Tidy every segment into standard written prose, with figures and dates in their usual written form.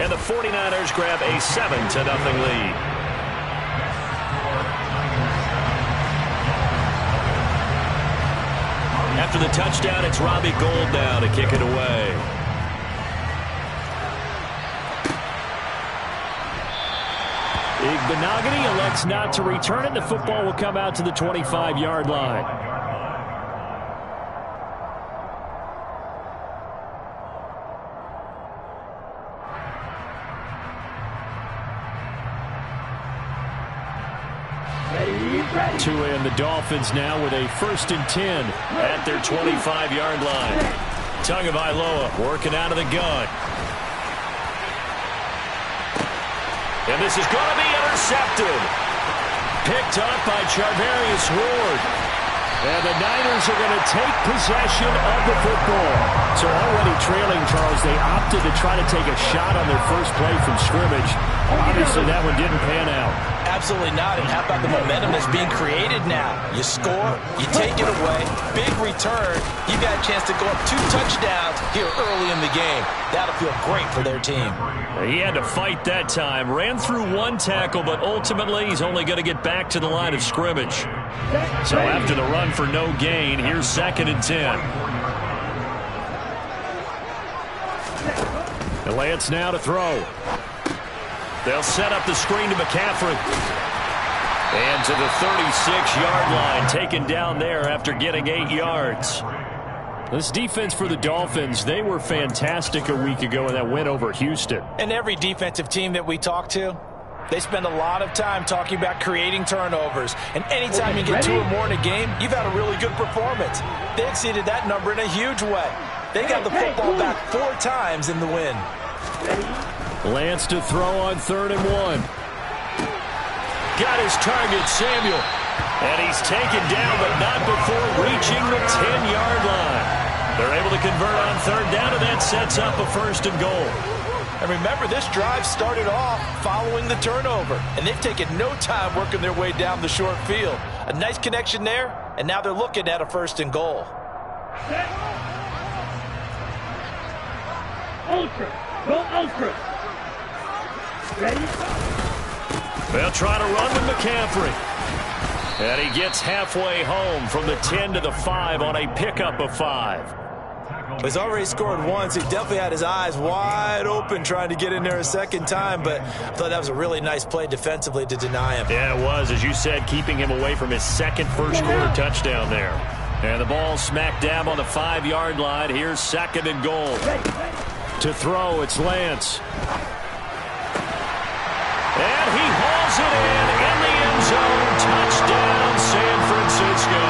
And the 49ers grab a 7-0 lead. After the touchdown, it's Robbie Gould now to kick it away. Igbinoghene elects not to return it. The football will come out to the 25-yard line. Tua and the Dolphins now with a 1st and 10 at their 25-yard line. Tagovailoa working out of the gun. And this is going to be intercepted. Picked up by Charvarius Ward. And the Niners are going to take possession of the football. So already trailing, Charles, they opted to try to take a shot on their first play from scrimmage. Obviously, that one didn't pan out. Absolutely not. And how about the momentum that's being created now? You score, you take it away, big return. You got a chance to go up 2 touchdowns here early in the game. That'll feel great for their team. He had to fight that time. Ran through 1 tackle, but ultimately he's only going to get back to the line of scrimmage. So after the run for no gain, here's 2nd and 10. And Lance now to throw. They'll set up the screen to McCaffrey. And to the 36-yard line, taken down there after getting 8 yards. This defense for the Dolphins, they were fantastic a week ago in that win over Houston. And every defensive team that we talk to, they spend a lot of time talking about creating turnovers. And anytime you get 2 or more in a game, you've had a really good performance. They exceeded that number in a huge way. They got the football back 4 times in the win. Lance to throw on 3rd and 1. Got his target, Samuel. And he's taken down, but not before reaching the 10-yard line. They're able to convert on 3rd down, and that sets up a 1st and goal. And remember, this drive started off following the turnover. And they've taken no time working their way down the short field. A nice connection there, and now they're looking at a 1st and goal. Ultra. Go Ultra. Ready? They'll try to run with McCaffrey. And he gets halfway home from the 10 to the 5 on a pickup of 5. He's already scored once. He definitely had his eyes wide open trying to get in there a 2nd time, but I thought that was a really nice play defensively to deny him. Yeah, it was, as you said, keeping him away from his 2nd first-quarter touchdown there. And the ball smack dab on the 5-yard line. Here's 2nd and goal. To throw, it's Lance. And he hauls it in the end zone. Touchdown, San Francisco.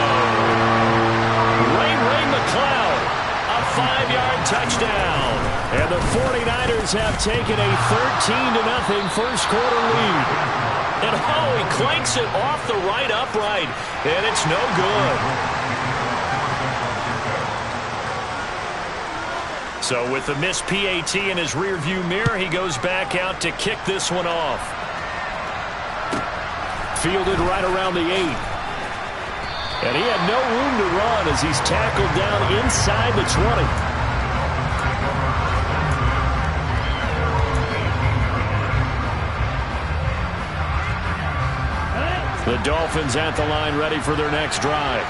Ray McCloud, a 5-yard touchdown. And the 49ers have taken a 13-0 first-quarter lead. And he clanks it off the right upright. And it's no good. So with the missed PAT in his rearview mirror, he goes back out to kick this one off. Fielded right around the 8. And he had no room to run as he's tackled down inside the 20. The Dolphins at the line ready for their next drive.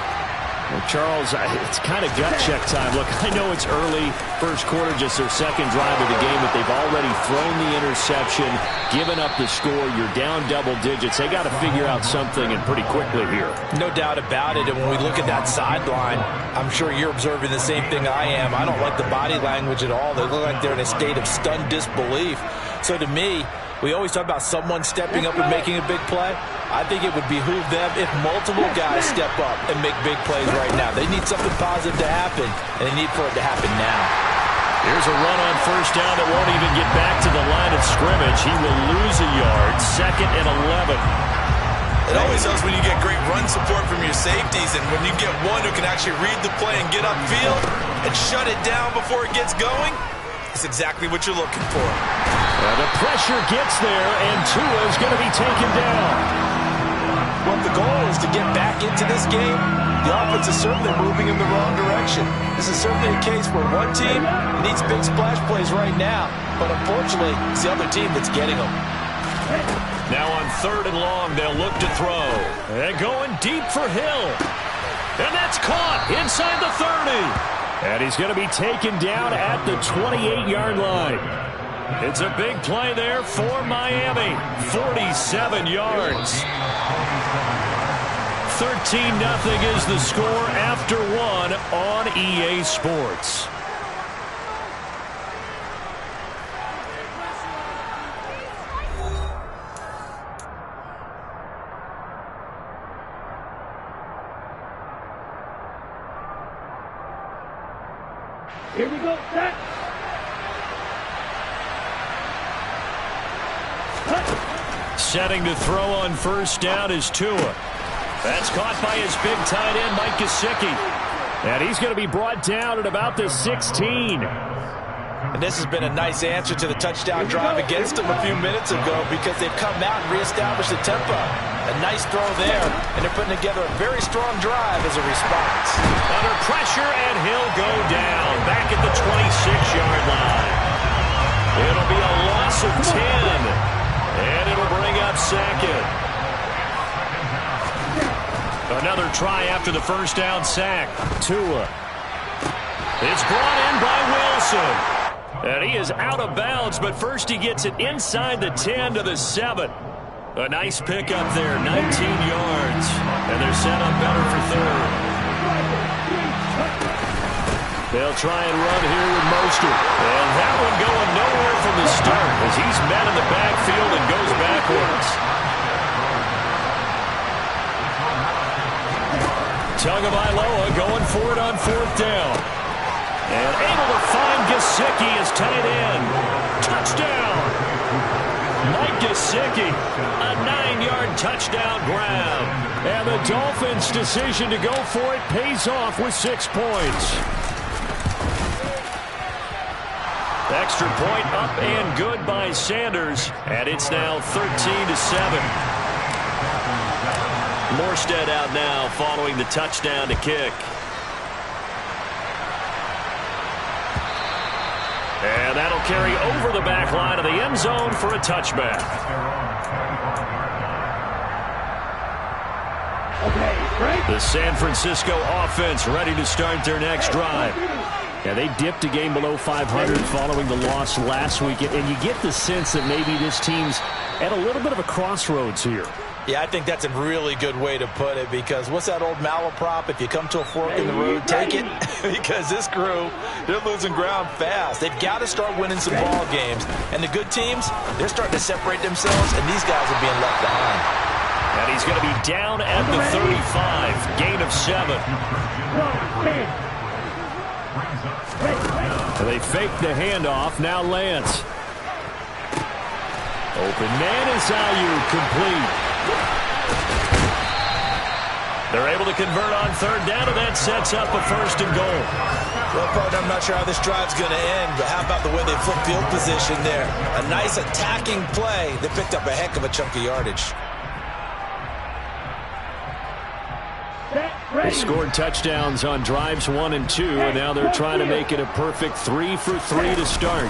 Well, Charles, it's kind of gut check time. Look, I know it's early, first quarter, just their 2nd drive of the game, but they've already thrown the interception, given up the score. You're down double digits. They got to figure out something, and pretty quickly here. No doubt about it. And when we look at that sideline, I'm sure you're observing the same thing I am. I don't like the body language at all. They look like they're in a state of stunned disbelief. So to me, we always talk about someone stepping up and making a big play. I think it would behoove them if multiple guys step up and make big plays right now. They need something positive to happen, and they need for it to happen now. Here's a run on 1st down that won't even get back to the line of scrimmage. He will lose a yard, 2nd and 11. It always helps when you get great run support from your safeties, and when you get one who can actually read the play and get upfield and shut it down before it gets going, it's exactly what you're looking for. Well, the pressure gets there, and Tua is going to be taken down. Well, if the goal is to get back into this game, the offense is certainly moving in the wrong direction. This is certainly a case where one team needs big splash plays right now, but unfortunately, it's the other team that's getting them. Now on 3rd and long, they'll look to throw. And going deep for Hill. And that's caught inside the 30. And he's going to be taken down at the 28-yard line. It's a big play there for Miami. 47 yards. 13-0 is the score after 1 on EA Sports. Here we go, set. Setting to throw on 1st down is Tua. That's caught by his big tight end, Mike Gesicki. And he's going to be brought down at about the 16. And this has been a nice answer to the touchdown drive against them a few minutes ago because they've come out and reestablished the tempo. A nice throw there, and they're putting together a very strong drive as a response. Under pressure, and he'll go down back at the 26-yard line. It'll be a loss of 10, and it'll bring up 2nd. Another try after the 1st down sack. Tua. It's brought in by Wilson. And he is out of bounds, but first he gets it inside the 10 to the 7. A nice pickup there, 19 yards. And they're set up better for 3rd. They'll try and run here with Mostert. And that one going nowhere from the start as he's met in the backfield and goes backwards. Tagovailoa going for it on 4th down. And able to find Gesicki as tight end. Touchdown! Mike Gesicki, a 9-yard touchdown grab. And the Dolphins' decision to go for it pays off with 6 points. Extra point up and good by Sanders. And it's now 13-7. Morstead out now following the touchdown to kick. And that'll carry over the back line of the end zone for a touchback. The San Francisco offense ready to start their next drive. Yeah, they dipped a game below 500 following the loss last week. And you get the sense that maybe this team's at a little bit of a crossroads here. Yeah, I think that's a really good way to put it because what's that old malaprop? If you come to a fork in the road, take it. Because this crew, they're losing ground fast. They've got to start winning some ball games. And the good teams, they're starting to separate themselves, and these guys are being left behind. And he's going to be down at the 35, gain of 7. They fake the handoff, now Lance. Open man is Ayuk, complete. They're able to convert on 3rd down, and that sets up a 1st and goal. Well, partner, I'm not sure how this drive's going to end, but how about the way they flip field position there? A nice attacking play that picked up a heck of a chunk of yardage. They scored touchdowns on drives 1 and 2, and now they're trying to make it a perfect 3 for 3 to start.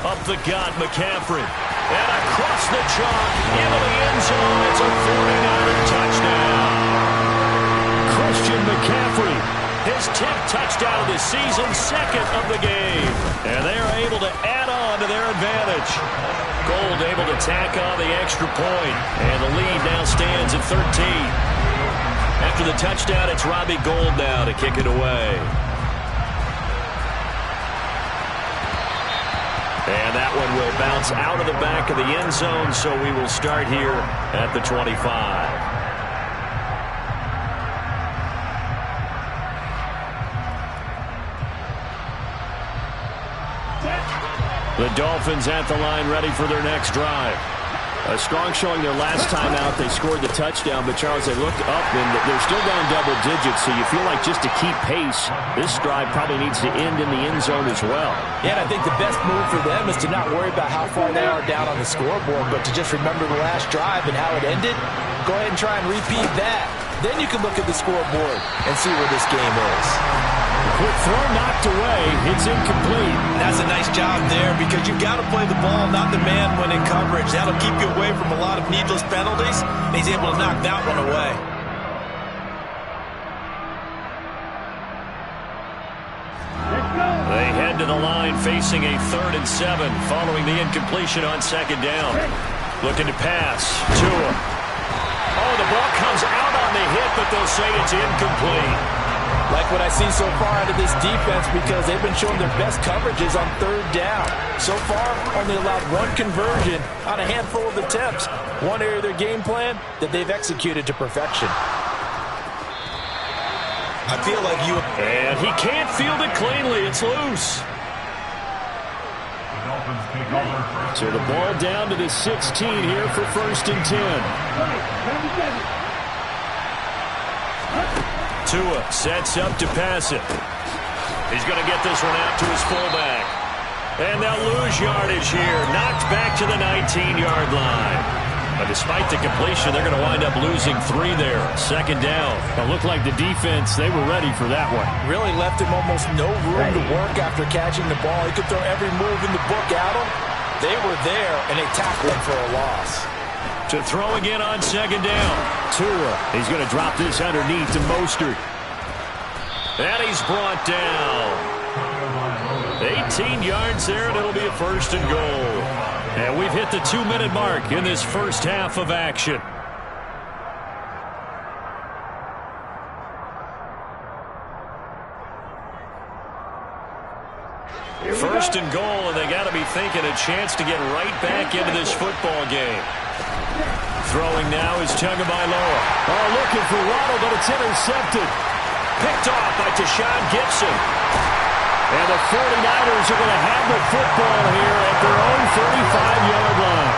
Up the gut, McCaffrey. And across the chalk, into the end zone. It's a 49er touchdown. Christian McCaffrey, his 10th touchdown of the season, 2nd of the game. And they are able to add on to their advantage. Gold able to tack on the extra point. And the lead now stands at 13. After the touchdown, it's Robbie Gould now to kick it away. And that one will bounce out of the back of the end zone, so we will start here at the 25. The Dolphins at the line, ready for their next drive. A strong showing their last time out. They scored the touchdown, but Charles, they looked up and they're still down double digits, so you feel like just to keep pace, this drive probably needs to end in the end zone as well. Yeah, and I think the best move for them is to not worry about how far they are down on the scoreboard, but to just remember the last drive and how it ended. Go ahead and try and repeat that. Then you can look at the scoreboard and see where this game is. Quick throw knocked away. It's incomplete. That's a nice job there because you've got to play the ball, not the man when in coverage. That'll keep you away from a lot of needless penalties. And he's able to knock that one away. They head to the line facing a 3rd and 7 following the incompletion on 2nd down. Looking to pass. Tua. Oh, the ball comes out on the hit, but they'll say it's incomplete. Like what I've seen so far out of this defense because they've been showing their best coverages on 3rd down. So far, only allowed 1 conversion on a handful of attempts. One area of their game plan that they've executed to perfection. I feel like you... And he can't field it cleanly. It's loose. So the ball down to the 16 here for 1st and 10. Tua sets up to pass it. He's going to get this one out to his fullback. And they'll lose yardage here. Knocked back to the 19-yard line. But despite the completion, they're going to wind up losing 3 there. 2nd down. It looked like the defense, they were ready for that one. Really left him almost no room to work after catching the ball. He could throw every move in the book at him. They were there, and they tackled him for a loss. To throw again on 2nd down. Tua, he's going to drop this underneath to Mostert. And he's brought down. 18 yards there, and it'll be a 1st and goal. And we've hit the 2-minute mark in this first half of action. First and goal, and they got to be thinking a chance to get right back into this football game. Throwing now is Tagovailoa. Oh, looking for Waddle, but it's intercepted. Picked off by Tashawn Gibson. And the 49ers are going to have the football here at their own 35-yard line.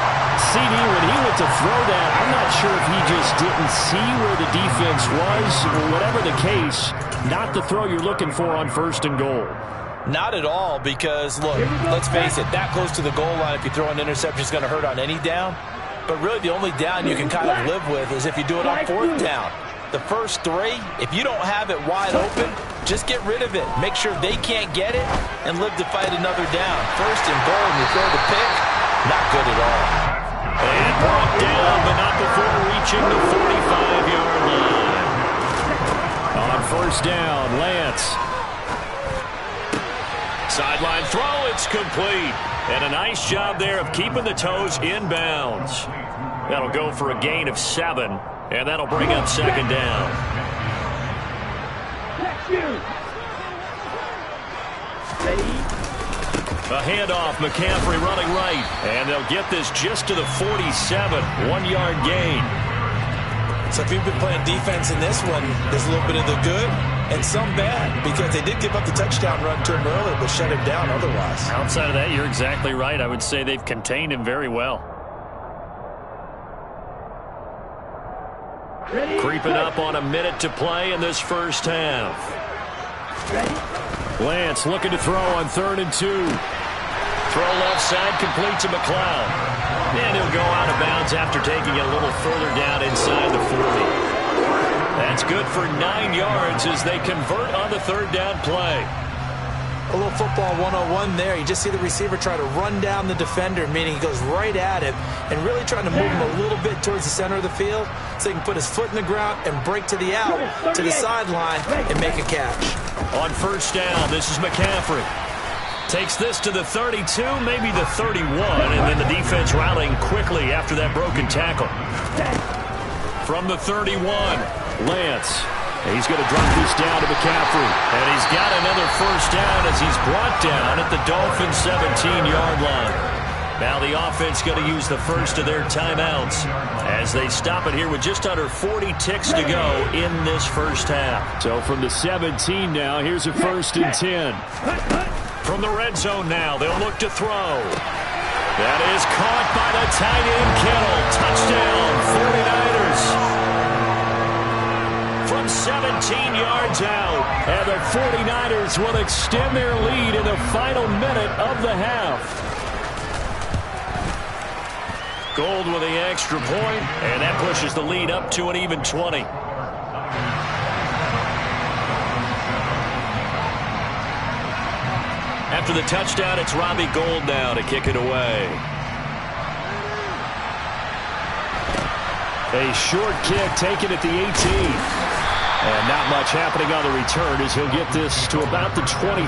CD, when he went to throw that, I'm not sure if he just didn't see where the defense was, or whatever the case, not the throw you're looking for on 1st and goal. Not at all because, look, let's face it, that close to the goal line, if you throw an interception, is going to hurt on any down. But really the only down you can kind of live with is if you do it on 4th down. The first 3, if you don't have it wide open, just get rid of it. Make sure they can't get it and live to fight another down. 1st and goal, and you throw the pick, not good at all. And brought down, but not before reaching the 45-yard line. On 1st down, Lance. Sideline throw, it's complete. And a nice job there of keeping the toes inbounds. That'll go for a gain of 7, and that'll bring up 2nd down. A handoff, McCaffrey running right, and they'll get this just to the 47, 1-yard gain. So if you've been playing defense in this one, there's a little bit of the good and some bad, because they did give up the touchdown run to him earlier, but shut him down otherwise. Outside of that, you're exactly right. I would say they've contained him very well. Creeping up on a minute to play in this first half. Lance looking to throw on 3rd and 2. Throw left side, complete to McLeod. And he'll go out of bounds after taking it a little further down inside the 40. That's good for 9 yards as they convert on the 3rd down play. A little football 101 there. You just see the receiver try to run down the defender, meaning he goes right at him and really trying to move him a little bit towards the center of the field so he can put his foot in the ground and break to the out, to the sideline, and make a catch. On 1st down, this is McCaffrey. Takes this to the 32, maybe the 31, and then the defense rallying quickly after that broken tackle. From the 31, Lance. He's going to drop this down to McCaffrey. And he's got another 1st down as he's brought down at the Dolphins' 17-yard line. Now the offense going to use the first of their timeouts as they stop it here with just under 40 ticks to go in this first half. So from the 17 now, here's a 1st and 10. From the red zone now, they'll look to throw. That is caught by the tight end, Kittle. Touchdown, 49ers. From 17 yards out, and the 49ers will extend their lead in the final minute of the half. Gold with the extra point, and that pushes the lead up to an even 20. after the touchdown, it's Robbie Gould now to kick it away. A short kick taken at the 18. And not much happening on the return as he'll get this to about the 23.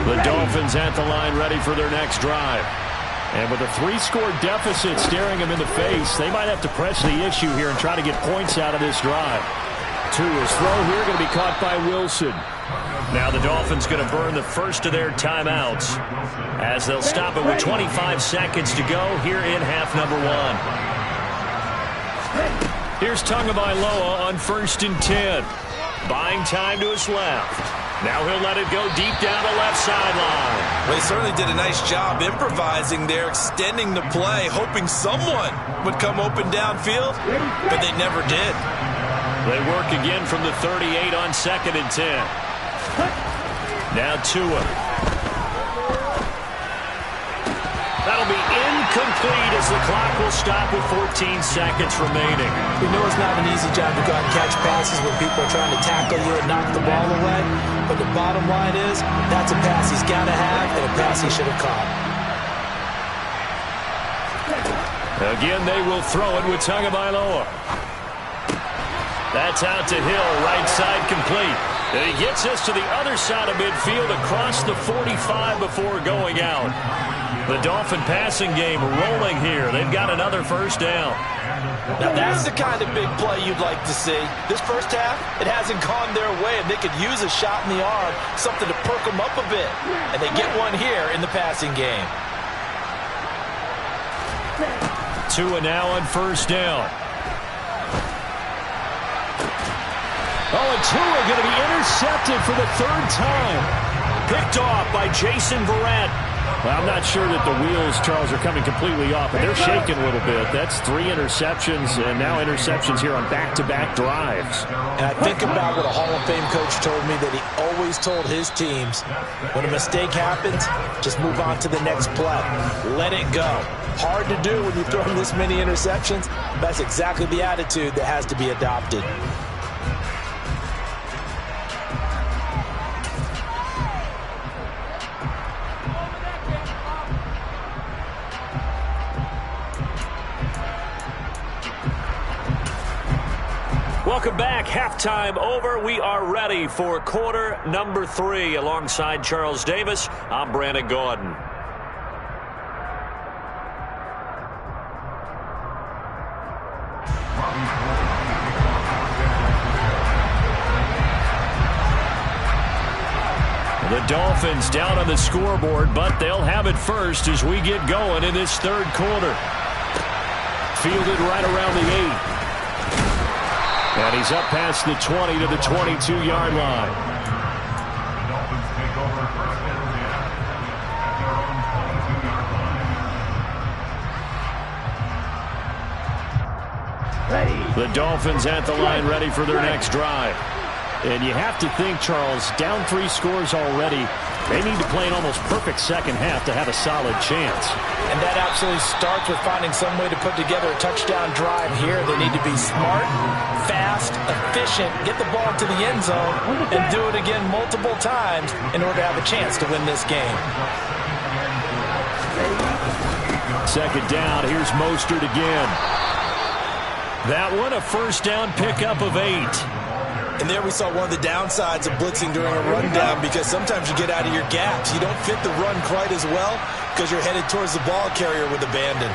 The Dolphins at the line ready for their next drive. And with a 3-score deficit staring them in the face, they might have to press the issue here and try to get points out of this drive. Tua's throw here going to be caught by Wilson. Now the Dolphins going to burn the first of their timeouts as they'll stop it with 25 seconds to go here in half number 1. Here's Tagovailoa on 1st and 10. Buying time to his left. Now he'll let it go deep down the left sideline. Well, he certainly did a nice job improvising there, extending the play, hoping someone would come open downfield, but they never did. They work again from the 38 on 2nd and 10. Now Tua. That'll be incomplete as the clock will stop with 14 seconds remaining. We know it's not an easy job to go out and catch passes when people are trying to tackle you and knock the ball away. But the bottom line is, that's a pass he's got to have and a pass he should have caught. Again, they will throw it with Tagovailoa. That's out to Hill, right side complete. And he gets us to the other side of midfield across the 45 before going out. The Dolphin passing game rolling here. They've got another first down. Now that's the kind of big play you'd like to see. This first half, it hasn't gone their way, and they could use a shot in the arm, something to perk them up a bit. And they get one here in the passing game. Tua now on 1st down. Oh, and Tua going to be intercepted for the 3rd time. Picked off by Jason Verrett. Well, I'm not sure that the wheels, Charles, are coming completely off, but they're shaking a little bit. That's 3 interceptions, and now interceptions here on back-to-back drives. And I think about what a Hall of Fame coach told me, that he always told his teams, when a mistake happens, just move on to the next play. Let it go. Hard to do when you throw this many interceptions. That's exactly the attitude that has to be adopted. Welcome back. Halftime over. We are ready for quarter number 3. Alongside Charles Davis, I'm Brandon Gaudin. The Dolphins down on the scoreboard, but they'll have it first as we get going in this 3rd quarter. Fielded right around the 8. And he's up past the 20 to the 22-yard line. The Dolphins at the line ready for their next drive. And you have to think, Charles, down 3 scores already. They need to play an almost perfect second half to have a solid chance. And that absolutely starts with finding some way to put together a touchdown drive here. They need to be smart, fast, efficient, get the ball to the end zone, and do it again multiple times in order to have a chance to win this game. 2nd down. Here's Mostert again. That one, a first down pickup of 8. And there we saw one of the downsides of blitzing during a rundown, because sometimes you get out of your gaps. You don't fit the run quite as well because you're headed towards the ball carrier with abandon.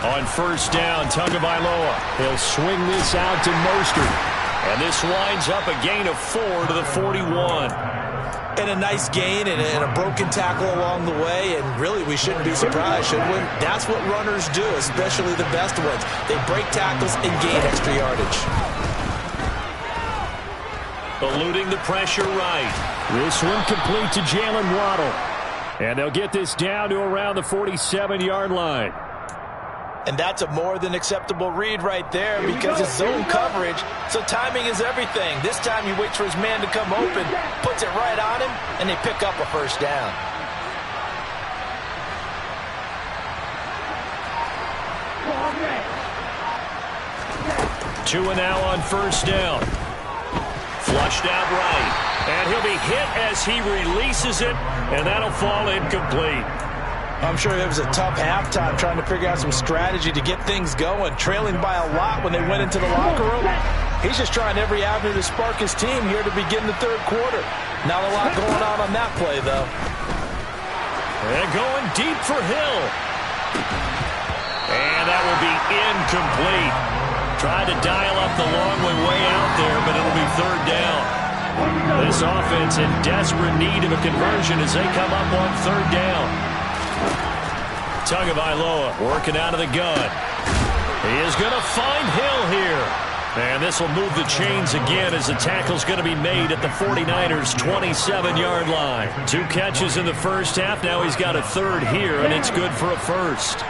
On 1st down, Tagovailoa. He'll swing this out to Mostert. And this winds up a gain of 4 to the 41. And a nice gain and a broken tackle along the way, and really we shouldn't be surprised, should we? That's what runners do, especially the best ones. They break tackles and gain extra yardage. Eluding the pressure right. This one complete to Jalen Waddle. And they'll get this down to around the 47-yard line. And that's a more than acceptable read right there, because it's zone coverage, so timing is everything. This time he waits for his man to come open, puts it right on him, and they pick up a first down. Tua now on first down. Flushed out right. And he'll be hit as he releases it, and that'll fall incomplete. I'm sure it was a tough halftime trying to figure out some strategy to get things going, trailing by a lot when they went into the locker room. He's just trying every avenue to spark his team here to begin the third quarter. Not a lot going on that play, though. And going deep for Hill. And that will be incomplete. Tried to dial up the long way out there, but it'll be third down. This offense in desperate need of a conversion as they come up on third down. Tagovailoa working out of the gun. He is going to find Hill here. And this will move the chains again as the tackle's going to be made at the 49ers' 27-yard line. 2 catches in the first half. Now he's got a third here, and it's good for a first.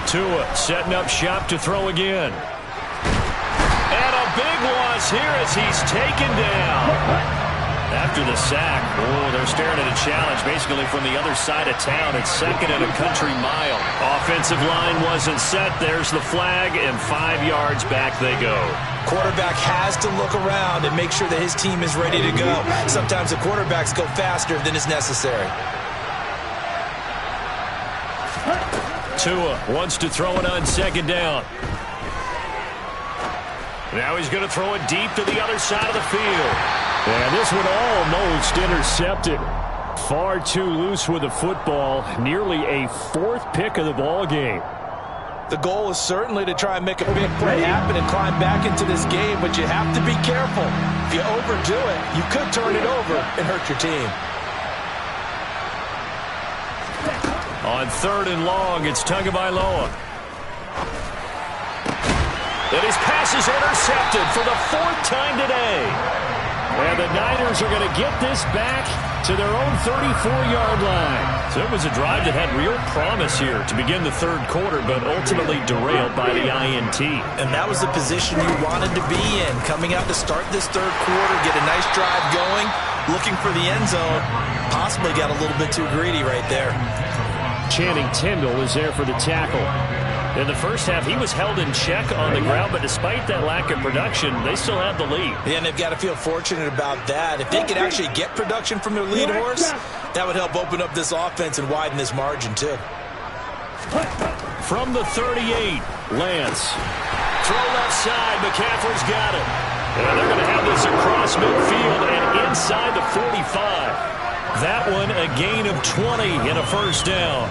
Tua setting up shop to throw again. And a big loss here as he's taken down. After the sack, they're staring at a challenge basically from the other side of town. It's second and a country mile. Offensive line wasn't set. There's the flag, and 5 yards back they go. Quarterback has to look around and make sure that his team is ready to go. Sometimes the quarterbacks go faster than is necessary. Tua wants to throw it on second down. Now he's going to throw it deep to the other side of the field. And this one almost intercepted. Far too loose with the football. Nearly a 4th pick of the ball game. The goal is certainly to try and make a big play happen and climb back into this game, but you have to be careful. If you overdo it, you could turn it over and hurt your team. On third and long, it's Tagovailoa. And his pass is intercepted for the 4th time today. And the Niners are going to get this back to their own 34-yard line. So it was a drive that had real promise here to begin the third quarter, but ultimately derailed by the INT. And that was the position you wanted to be in. Coming out to start this third quarter, get a nice drive going, looking for the end zone. Possibly got a little bit too greedy right there. Channing Tindall is there for the tackle. In the first half, he was held in check on the ground, but despite that lack of production, they still have the lead. Yeah, and they've got to feel fortunate about that. If they could actually get production from their lead horse, that would help open up this offense and widen this margin, too. From the 38, Lance. Throw left side, McCaffrey's got it. And they're going to have this across midfield and inside the 45. That one a gain of 20 in a first down.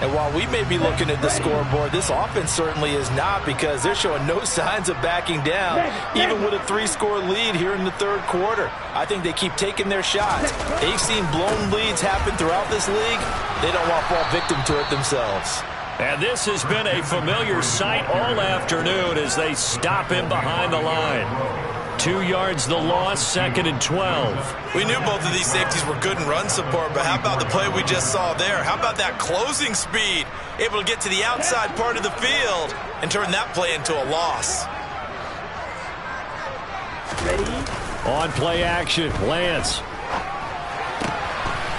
And while we may be looking at the scoreboard, this offense certainly is not, because they're showing no signs of backing down, even with a 3-score lead here in the third quarter. I think they keep taking their shots. They've seen blown leads happen throughout this league. They don't want to fall victim to it themselves. And this has been a familiar sight all afternoon as they stop him behind the line. 2 yards the loss, second and 12. We knew both of these safeties were good in run support, but how about the play we just saw there? How about that closing speed? Able to get to the outside part of the field and turn that play into a loss. On play action, Lance.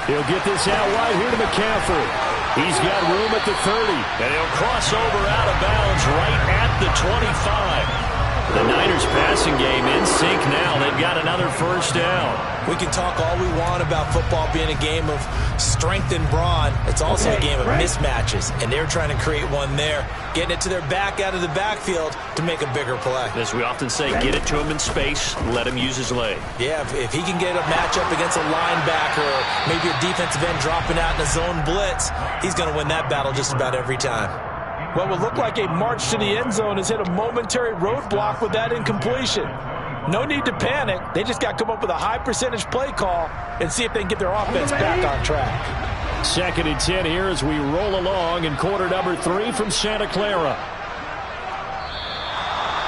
He'll get this out wide here to McCaffrey. He's got room at the 30, and he'll cross over out of bounds right at the 25. The Niners passing game in sync now. They've got another first down. We can talk all we want about football being a game of strength and brawn. It's also a game of mismatches, and they're trying to create one there, getting it to their back out of the backfield to make a bigger play. As we often say, get it to him in space, let him use his leg. Yeah, if he can get a matchup against a linebacker or maybe a defensive end dropping out in a zone blitz, he's going to win that battle just about every time. What will look like a march to the end zone has hit a momentary roadblock with that incompletion. No need to panic. They just got to come up with a high percentage play call and see if they can get their offense back on track. Second and 10 here as we roll along in quarter number 3 from Santa Clara.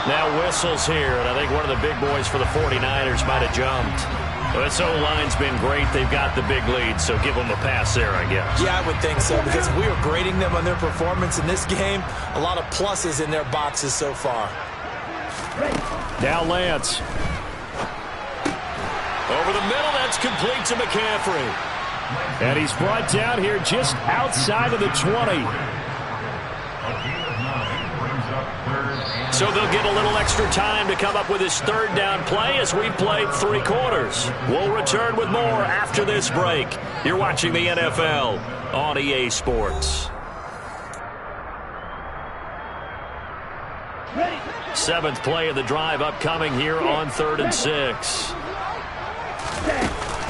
Now whistles here, and I think one of the big boys for the 49ers might have jumped. Well, this O-line's been great. They've got the big lead, so give them a pass there, I guess. Yeah, I would think so, because if we were grading them on their performance in this game, a lot of pluses in their boxes so far. Now Lance. Over the middle, that's complete to McCaffrey. And he's brought down here just outside of the 20. So they'll get a little extra time to come up with his third down play as we've played 3 quarters. We'll return with more after this break. You're watching the NFL on EA Sports. 7th play of the drive upcoming here on 3rd and 6.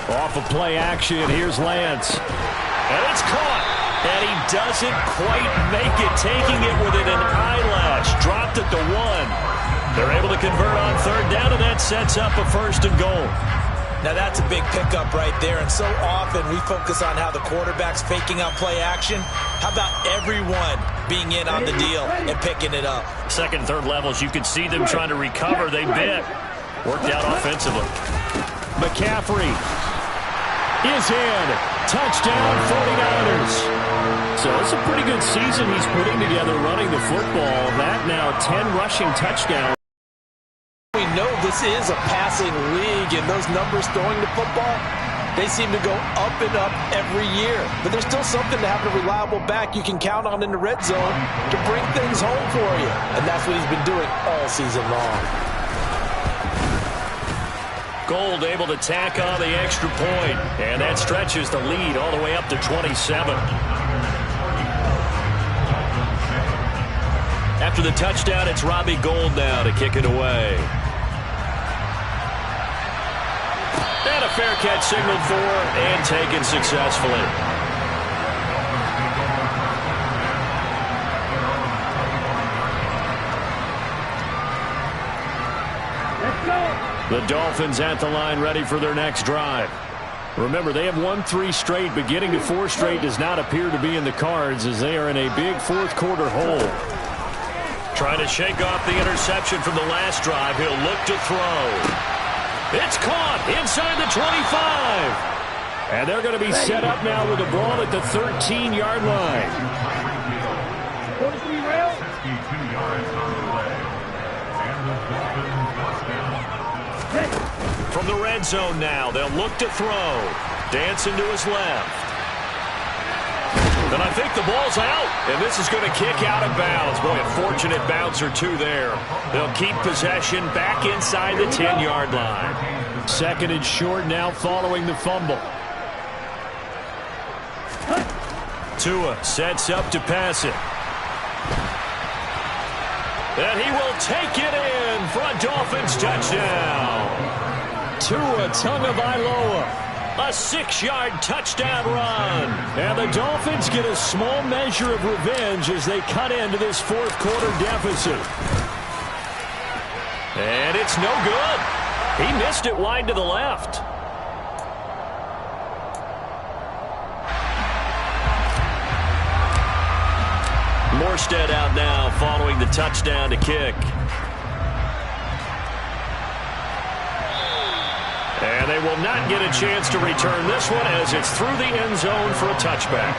Off of play action, here's Lance. And it's caught. And he doesn't quite make it, taking it within an eyelash. Dropped at the 1. They're able to convert on 3rd down, and that sets up a 1st and goal. Now that's a big pickup right there, and so often we focus on how the quarterback's faking out play action. How about everyone being in on the deal and picking it up? 2nd and 3rd levels, you could see them trying to recover. They bit. Worked out offensively. McCaffrey is in. Touchdown, 49ers. So it's a pretty good season he's putting together running the football. That now 10 rushing touchdowns. We know this is a passing league, and those numbers throwing the football, they seem to go up and up every year. But there's still something to have a reliable back you can count on in the red zone to bring things home for you. And that's what he's been doing all season long. Gold able to tack on the extra point, and that stretches the lead all the way up to 27. After the touchdown, it's Robbie Gould now to kick it away. And a fair catch signaled for and taken successfully. The Dolphins at the line, ready for their next drive. Remember, they have won 3 straight, but getting to 4 straight does not appear to be in the cards as they are in a big 4th quarter hole. Trying to shake off the interception from the last drive. He'll look to throw. It's caught inside the 25. And they're going to be set up now with the ball at the 13-yard line. 43 rail. From the red zone now, they'll look to throw. Dancing to his left. And I think the ball's out, and this is going to kick out of bounds. Boy, a fortunate bounce or 2 there. They'll keep possession back inside the 10-yard line. 2nd and short now following the fumble. Tua sets up to pass it. And he will take it in for a Dolphins touchdown. Tua Tagovailoa. A 6-yard touchdown run. And the Dolphins get a small measure of revenge as they cut into this 4th quarter deficit. And it's no good. He missed it wide to the left. Morstead out now following the touchdown to kick. And they will not get a chance to return this one as it's through the end zone for a touchback.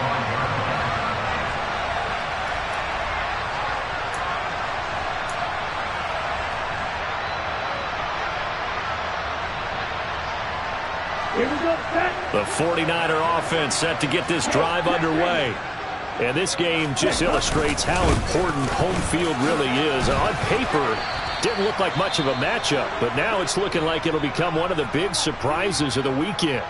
Here we go, set. The 49er offense set to get this drive underway. And this game just illustrates how important home field really is. On paper, didn't look like much of a matchup, but now it's looking like it'll become one of the big surprises of the weekend.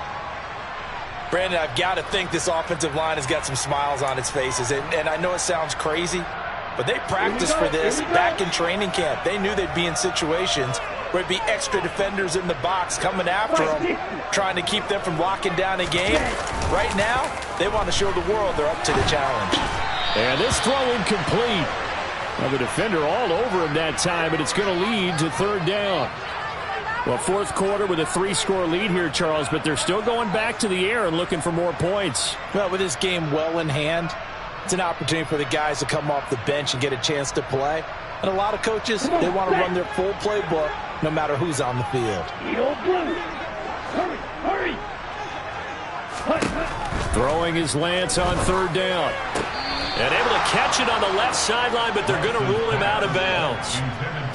Brandon, I've got to think this offensive line has got some smiles on its faces. And I know it sounds crazy, but they practiced for this back in training camp. They knew they'd be in situations where it'd be extra defenders in the box coming after them, trying to keep them from locking down a game. Right now, they want to show the world they're up to the challenge. And this throw incomplete. Well, the defender all over him that time, but it's going to lead to 3rd down. Well, 4th quarter with a 3-score lead here, Charles, but they're still going back to the air and looking for more points. Well, with this game well in hand, it's an opportunity for the guys to come off the bench and get a chance to play. And a lot of coaches, they want to run their full playbook no matter who's on the field. Hurry. Throwing his Lance on 3rd down. And able to catch it on the left sideline, but they're going to rule him out of bounds.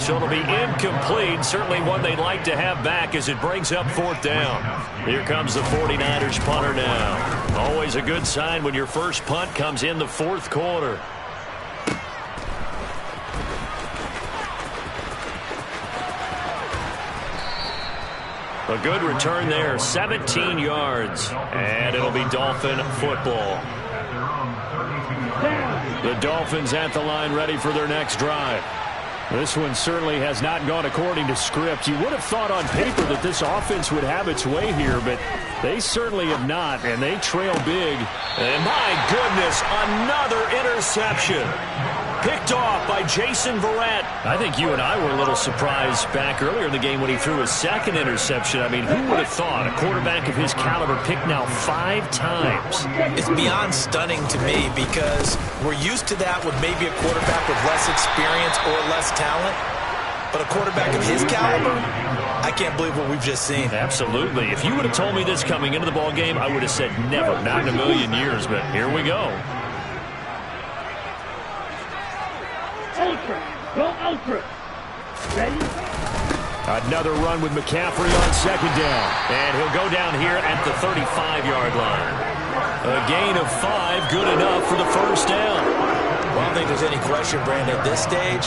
So it'll be incomplete. Certainly one they'd like to have back as it brings up 4th down. Here comes the 49ers punter now. Always a good sign when your first punt comes in the 4th quarter. A good return there, 17 yards. And it'll be Dolphin football. The Dolphins at the line ready for their next drive. This one certainly has not gone according to script. You would have thought on paper that this offense would have its way here, but they certainly have not, and they trail big. And my goodness, another interception. Picked off by Jason Verrett. I think you and I were a little surprised back earlier in the game when he threw his second interception. I mean, who would have thought a quarterback of his caliber picked now 5 times? It's beyond stunning to me because we're used to that with maybe a quarterback with less experience or less talent. But a quarterback of his caliber, I can't believe what we've just seen. Absolutely. If you would have told me this coming into the ballgame, I would have said never, not in a million years. But here we go. Ultra. Go Ultra. Ready? Another run with McCaffrey on second down. And he'll go down here at the 35-yard line. A gain of 5, good enough for the first down. Well, I don't think there's any question, Brandon, at this stage.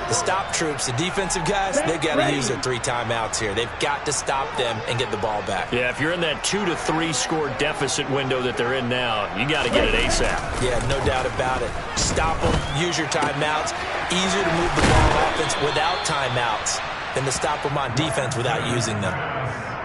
The stop troops, the defensive guys, they've got to use their 3 timeouts here. They've got to stop them and get the ball back. Yeah, if you're in that 2 to 3 score deficit window that they're in now, you got to get it ASAP. Yeah, no doubt about it. Stop them, use your timeouts. Easier to move the ball on offense without timeouts than to stop them on defense without using them.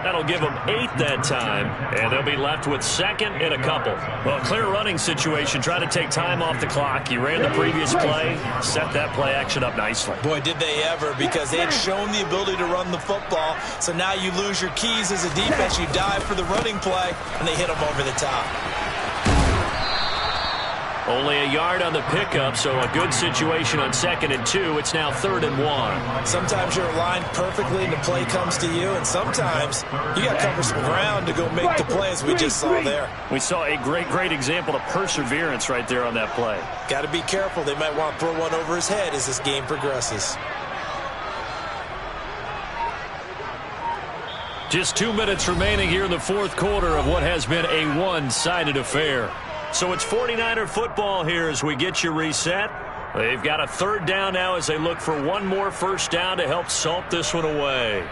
That'll give them 8 that time, and they'll be left with second and a couple. Well, clear running situation. Try to take time off the clock. You ran the previous play, set that play action up nicely. Boy, did they ever, because they had shown the ability to run the football. So now you lose your keys as a defense. You dive for the running play, and they hit them over the top. Only a yard on the pickup, so a good situation on 2nd and 2. It's now 3rd and 1. Sometimes you're aligned perfectly and the play comes to you, and sometimes you got to cover some ground to go make the play, as we just saw there. We saw a great example of perseverance right there on that play. Got to be careful. They might want to throw one over his head as this game progresses. Just 2 minutes remaining here in the fourth quarter of what has been a one-sided affair. So it's 49er football here as we get you reset. They've got a 3rd down now as they look for one more first down to help salt this one away.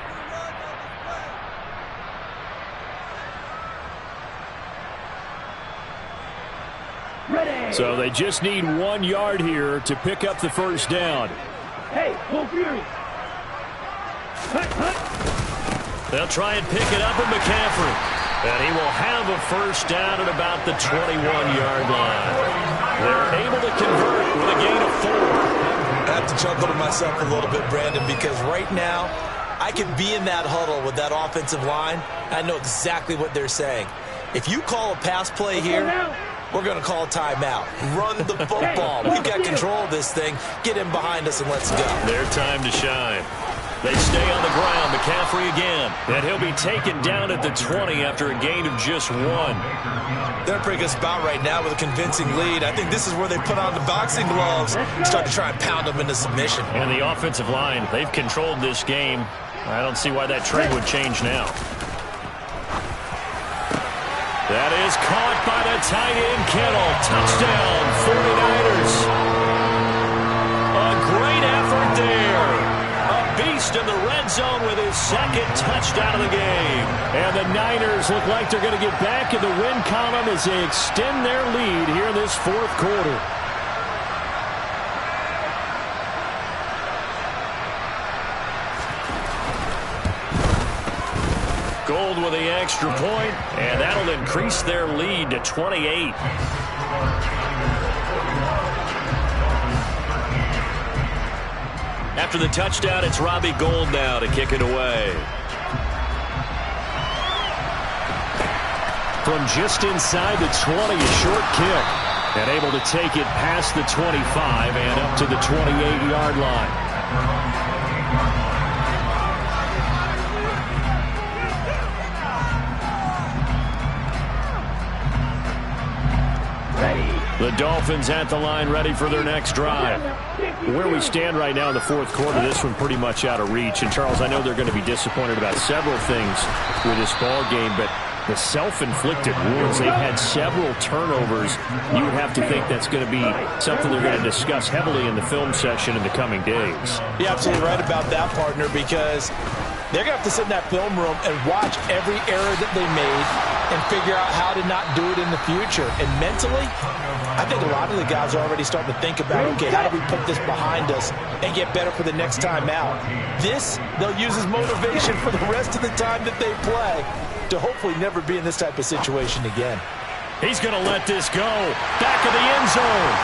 Ready. So they just need 1 yard here to pick up the first down. Hey, full fury. They'll try and pick it up with McCaffrey. And he will have a first down at about the 21-yard line. They're able to convert with a gain of 4. I have to chuckle to myself a little bit, Brandon, because right now I could be in that huddle with that offensive line. I know exactly what they're saying. If you call a pass play here, we're going to call a timeout. Run the football. We've got control of this thing. Get in behind us and let's go. Their time to shine. They stay on the ground. McCaffrey again. And he'll be taken down at the 20 after a gain of just 1. They're in a pretty good spot right now with a convincing lead. I think this is where they put on the boxing gloves and start to try and pound them into submission. And the offensive line, they've controlled this game. I don't see why that trend would change now. That is caught by the tight end, Kittle. Touchdown, 49ers. A great effort there. A beast in the red zone with his 2nd touchdown of the game. And the Niners look like they're going to get back in the win column as they extend their lead here in this fourth quarter. Gold with the extra point, and that'll increase their lead to 28. After the touchdown, it's Robbie Gould now to kick it away. From just inside the 20, a short kick. And able to take it past the 25 and up to the 28-yard line. The Dolphins at the line ready for their next drive. Where we stand right now in the fourth quarter, this one pretty much out of reach. And, Charles, I know they're going to be disappointed about several things with this ball game, but the self-inflicted wounds, they've had several turnovers. You would have to think that's going to be something they're going to discuss heavily in the film session in the coming days. You're absolutely right about that, partner, because They're going to have to sit in that film room and watch every error that they made and figure out how to not do it in the future. And mentally, I think a lot of the guys are already starting to think about, okay, how do we put this behind us and get better for the next time out? This, they'll use as motivation for the rest of the time that they play to hopefully never be in this type of situation again. He's going to let this go. Back of the end zone.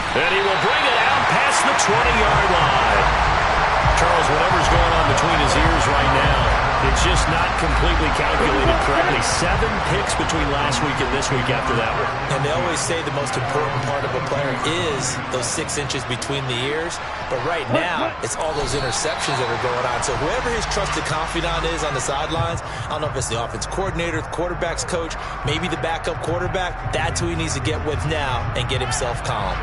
And he will bring it out past the 20-yard line. Charles, whatever's going on between his ears right now, it's just not completely calculated correctly. 7 picks between last week and this week after that one. And they always say the most important part of a player is those 6 inches between the ears. But right now, it's all those interceptions that are going on. So whoever his trusted confidant is on the sidelines, I don't know if it's the offense coordinator, the quarterback's coach, maybe the backup quarterback, that's who he needs to get with now and get himself calm.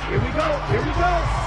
Here we go. Here we go.